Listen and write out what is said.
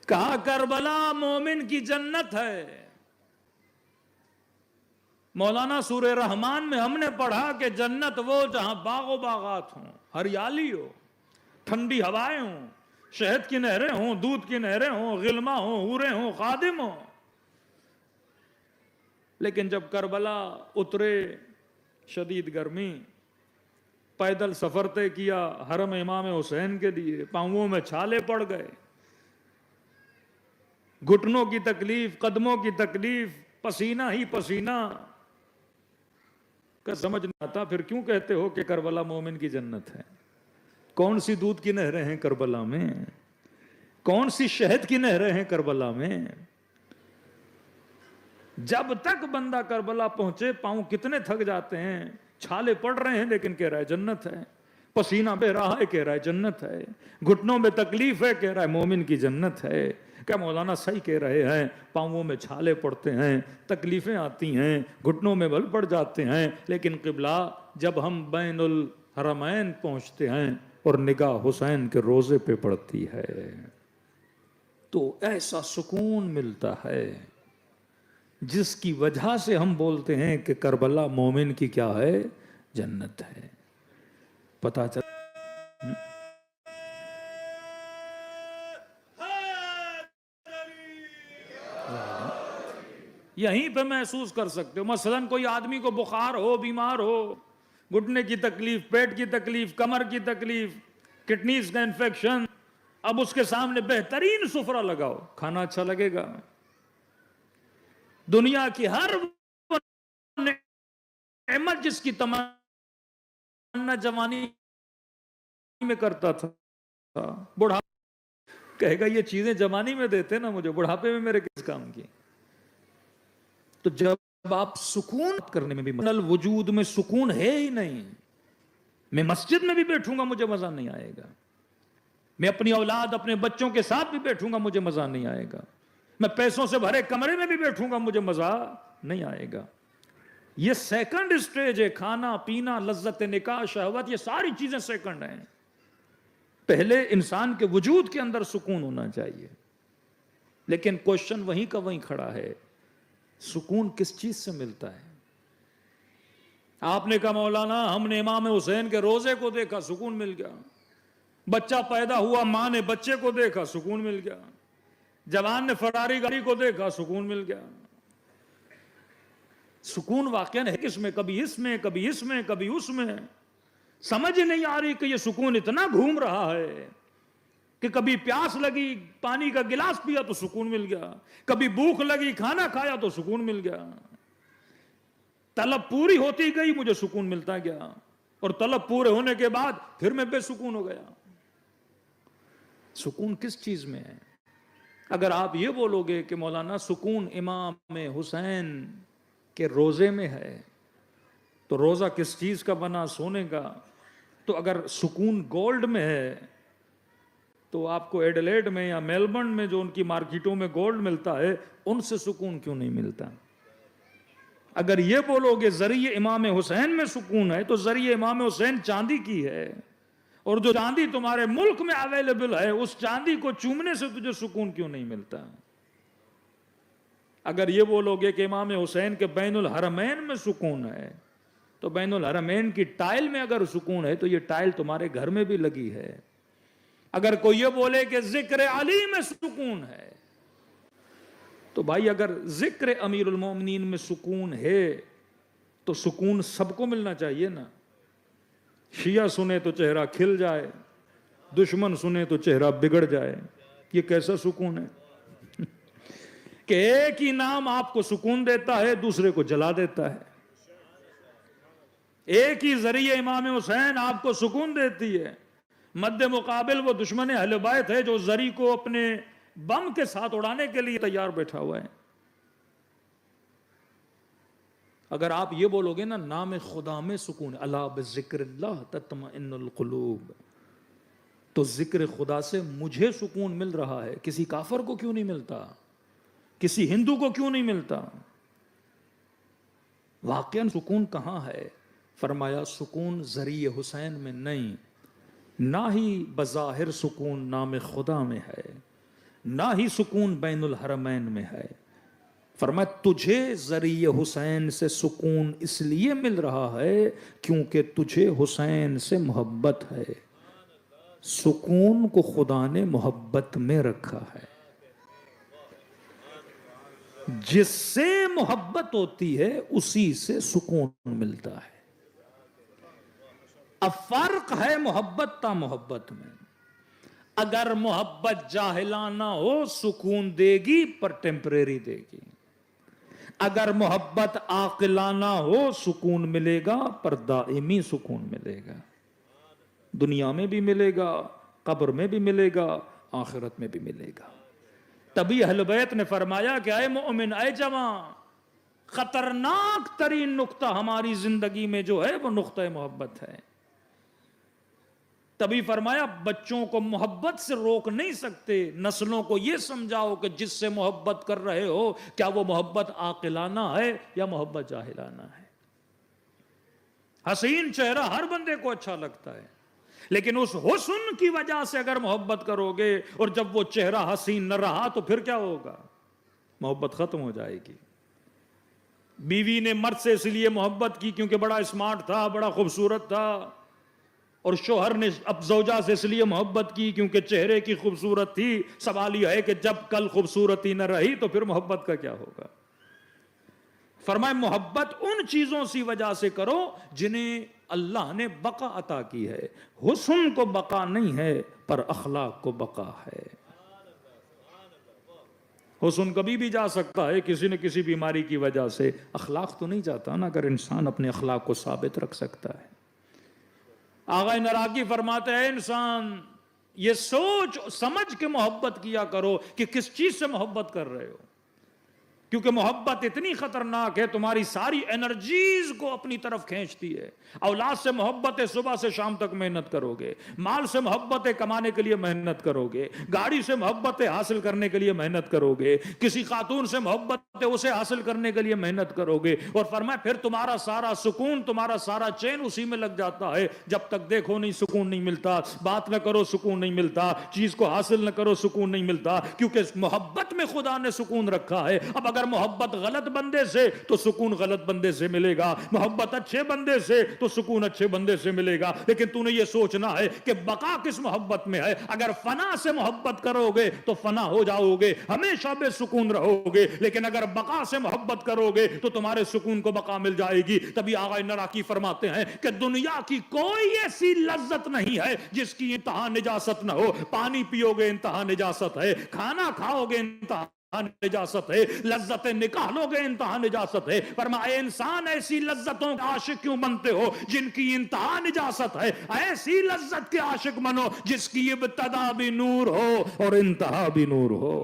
کہا کربلا مومن کی جنت ہے۔ مولانا سورہ رحمان میں ہم نے پڑھا کہ جنت وہ جہاں باغ و باغات ہوں، ہریالی ہو، ٹھنڈی ہوائیں ہوں، شہد کی نہریں ہوں، دودھ کی نہریں ہوں، غلما ہوں، حوریں ہوں، خادم ہوں۔ لیکن جب کربلا اترے، شدید گرمی، پیدل سفر طے کیا حرم امام حسین کے لیے، پاؤں میں چھالے پڑ گئے، گھٹنوں کی تکلیف، قدموں کی تکلیف، پسینہ ہی پسینہ کا سمجھ نہیں آتا۔ پھر کیوں کہتے ہو کہ کربلا مومن کی جنت ہے؟ کون سی دودھ کی نہریں ہیں کربلا میں؟ کون سی شہد کی نہریں ہیں کربلا میں؟ جب تک بندہ کربلا پہنچے پاؤں کتنے تھک جاتے ہیں، چھالے پڑ رہے ہیں لیکن کہہ رہا ہے جنت ہے، پسینہ بہ رہا ہے کہہ رہا ہے جنت ہے، گھٹنوں میں تکلیف ہے کہہ رہا ہے مومن کی جنت ہے۔ کیا مولانا صحیح کہہ رہے ہیں؟ پاؤں میں چھالے پڑتے ہیں، تکلیفیں آتی ہیں، گھٹنوں میں بل پڑ جاتے ہیں، لیکن قبلہ جب ہم بین الحرمین پہنچتے ہیں اور نگاہ حسین کے روزے پہ پڑتی ہے تو ایسا سکون ملتا ہے جس کی وجہ سے ہم بولتے ہیں کہ کربلا مومن کی کیا ہے؟ جنت ہے۔ پتا چل یہیں پہ محسوس کر سکتے ہو۔ مثلا کوئی آدمی کو بخار ہو، بیمار ہو، گھٹنے کی تکلیف، پیٹ کی تکلیف، کمر کی تکلیف، کڈنیز کا انفیکشن، اب اس کے سامنے بہترین سفرہ لگاؤ، کھانا اچھا لگے گا؟ دنیا کی ہر نعمت جس کی تمنا جوانی میں کرتا تھا، بڑھاپے کہے گا یہ چیزیں جوانی میں دیتے نا مجھے، بڑھاپے میں میرے کس کام کی؟ تو جب آپ سکون کرنے میں بھی وجود میں سکون ہے ہی نہیں، میں مسجد میں بھی بیٹھوں گا مجھے مزہ نہیں آئے گا، میں اپنی اولاد اپنے بچوں کے ساتھ بھی بیٹھوں گا مجھے مزہ نہیں آئے گا، میں پیسوں سے بھرے کمرے میں بھی بیٹھوں گا مجھے مزہ نہیں آئے گا۔ یہ سیکنڈ سٹیج ہے، کھانا پینا، لذت نکاح، شہوت، یہ ساری چیزیں سیکنڈ ہیں۔ پہلے انسان کے وجود کے اندر سکون ہونا چاہیے۔ لیکن کوشچن وہیں کا وہیں کھڑا ہے، سکون کس چیز سے ملتا ہے؟ آپ نے کہا مولانا ہم نے امام حسین کے روزے کو دیکھا، سکون مل گیا، بچہ پیدا ہوا، ماں نے بچے کو دیکھا، سکون مل گیا، جوان نے فراری گاڑی کو دیکھا، سکون مل گیا۔ سکون واقعا ہے کس میں؟ کبھی اس میں، کبھی اس میں، کبھی اس میں۔ سمجھ نہیں آ رہی کہ یہ سکون اتنا گھوم رہا ہے کہ کبھی پیاس لگی، پانی کا گلاس پیا تو سکون مل گیا، کبھی بھوک لگی، کھانا کھایا تو سکون مل گیا، طلب پوری ہوتی گئی مجھے سکون ملتا گیا، اور طلب پورے ہونے کے بعد پھر میں بے سکون ہو گیا۔ سکون کس چیز میں ہے؟ اگر آپ یہ بولو گے کہ مولانا سکون امام حسین کے روزے میں ہے، تو روزہ کس چیز کا بنا؟ سونے کا۔ تو اگر سکون گولڈ میں ہے تو آپ کو ایڈلیڈ میں یا میلبرن میں جو ان کی مارکیٹوں میں گولڈ ملتا ہے ان سے سکون کیوں نہیں ملتا؟ اگر یہ بولو گے ذریعہ امام حسین میں سکون ہے تو ذریعہ امام حسین چاندی کی ہے، اور جو چاندی تمہارے ملک میں اویلیبل ہے اس چاندی کو چومنے سے تجھے سکون کیوں نہیں ملتا؟ اگر یہ بولو گے کہ امام حسین کے بین الحرمین میں سکون ہے تو بین الحرمین کی ٹائل میں اگر سکون ہے تو یہ ٹائل تمہارے گھر میں بھی لگی ہے۔ اگر کوئی یہ بولے کہ ذکر علی میں سکون ہے تو بھائی اگر ذکر امیر المومنین میں سکون ہے تو سکون سب کو ملنا چاہیے نا۔ شیعہ سنے تو چہرہ کھل جائے، دشمن سنے تو چہرہ بگڑ جائے، یہ کیسا سکون ہے کہ ایک ہی نام آپ کو سکون دیتا ہے دوسرے کو جلا دیتا ہے، ایک ہی ذریعہ امام حسین آپ کو سکون دیتی ہے، مد مقابل وہ دشمن اہل بیت ہے جو ذری کو اپنے بم کے ساتھ اڑانے کے لیے تیار بیٹھا ہوا ہے۔ اگر آپ یہ بولو گے نا نام خدا میں سکون، الا بذکر اللہ تطمئن القلوب، تو ذکر خدا سے مجھے سکون مل رہا ہے، کسی کافر کو کیوں نہیں ملتا؟ کسی ہندو کو کیوں نہیں ملتا؟ واقعاً سکون کہاں ہے؟ فرمایا سکون ذریعہ حسین میں نہیں، نہ ہی بظاہر سکون نام خدا میں ہے، نہ ہی سکون بین الحرمین میں ہے. فرمایا تجھے ذریعہ حسین سے سکون اس لیے مل رہا ہے کیونکہ تجھے حسین سے محبت ہے. سکون کو خدا نے محبت میں رکھا ہے. جس سے محبت ہوتی ہے اسی سے سکون ملتا ہے. اب فرق ہے محبت تا محبت میں. اگر محبت جاہلانہ ہو سکون دے گی پر ٹیمپریری دے گی. اگر محبت عاقلانہ ہو سکون ملے گا پر دائمی سکون ملے گا. دنیا میں بھی ملے گا, قبر میں بھی ملے گا, آخرت میں بھی ملے گا. تبھی اہل بیت نے فرمایا کہ اے مومن, اے جوان, خطرناک ترین نقطہ ہماری زندگی میں جو ہے وہ نقطہ محبت ہے. تبھی فرمایا بچوں کو محبت سے روک نہیں سکتے, نسلوں کو یہ سمجھاؤ کہ جس سے محبت کر رہے ہو کیا وہ محبت عاقلانہ ہے یا محبت جاہلانہ ہے. حسین چہرہ ہر بندے کو اچھا لگتا ہے, لیکن اس حسن کی وجہ سے اگر محبت کرو گے اور جب وہ چہرہ حسین نہ رہا تو پھر کیا ہوگا؟ محبت ختم ہو جائے گی. بیوی نے مرد سے اس لیے محبت کی کیونکہ بڑا اسمارٹ تھا, بڑا خوبصورت تھا, اور شوہر نے اب زوجہ سے اس لیے محبت کی کیونکہ چہرے کی خوبصورت تھی. سوال یہ ہے کہ جب کل خوبصورتی نہ رہی تو پھر محبت کا کیا ہوگا؟ فرمائے محبت ان چیزوں سی وجہ سے کرو جنہیں اللہ نے بقا عطا کی ہے. حسن کو بقا نہیں ہے پر اخلاق کو بقا ہے. حسن کبھی بھی جا سکتا ہے کسی نہ کسی بیماری کی وجہ سے, اخلاق تو نہیں جاتا نا اگر انسان اپنے اخلاق کو ثابت رکھ سکتا ہے. آغا نراقی فرماتے ہیں انسان یہ سوچ سمجھ کے محبت کیا کرو کہ کس چیز سے محبت کر رہے ہو, کیونکہ محبت اتنی خطرناک ہے تمہاری ساری انرجیز کو اپنی طرف کھینچتی ہے. اولاد سے محبت ہے, صبح سے شام تک محنت کرو گے. مال سے محبت ہے, کمانے کے لیے محنت کرو گے. گاڑی سے محبت ہے, حاصل کرنے کے لیے محنت کرو گے. کسی خاتون سے محبت ہے, اسے حاصل کرنے کے لیے محنت کرو گے. اور فرمایا پھر تمہارا سارا سکون, تمہارا سارا چین اسی میں لگ جاتا ہے. جب تک دیکھو نہیں سکون نہیں ملتا, بات نہ کرو سکون نہیں ملتا, چیز کو حاصل نہ کرو سکون نہیں ملتا, کیونکہ محبت میں خدا نے سکون رکھا ہے. اب اگر محبت غلط بندے سے تو سکون غلط بندے سے ملے گا, محبت اچھے بندے سے تو سکون اچھے بندے سے ملے گا. لیکن تو نے یہ سوچنا ہے کہ بقا کس محبت میں ہے. اگر فنا سے محبت کرو گے تو فنا ہو جاؤ گے, ہمیشہ بے سکون رہو گے. لیکن اگر بقا سے محبت کرو گے تو تمہارے سکون کو بقا مل جائے گی. تبھی آغا نراقی فرماتے ہیں کہ دنیا کی کوئی ایسی لذت نہیں ہے جس کی انتہا نجاست نہ ہو. پانی پیو گے انتہا نجاست ہے, کھانا کھاؤ گے انتہا نجاست ہے, لذتیں نکالو گے انتہا نجاست ہے. فرمایا انسان ایسی لذتوں کا عاشق کیوں بنتے ہو جن کی انتہا نجاست ہے؟ ایسی لذت کے عاشق بنو جس کی ابتدا بھی نور ہو اور انتہا بھی نور ہو.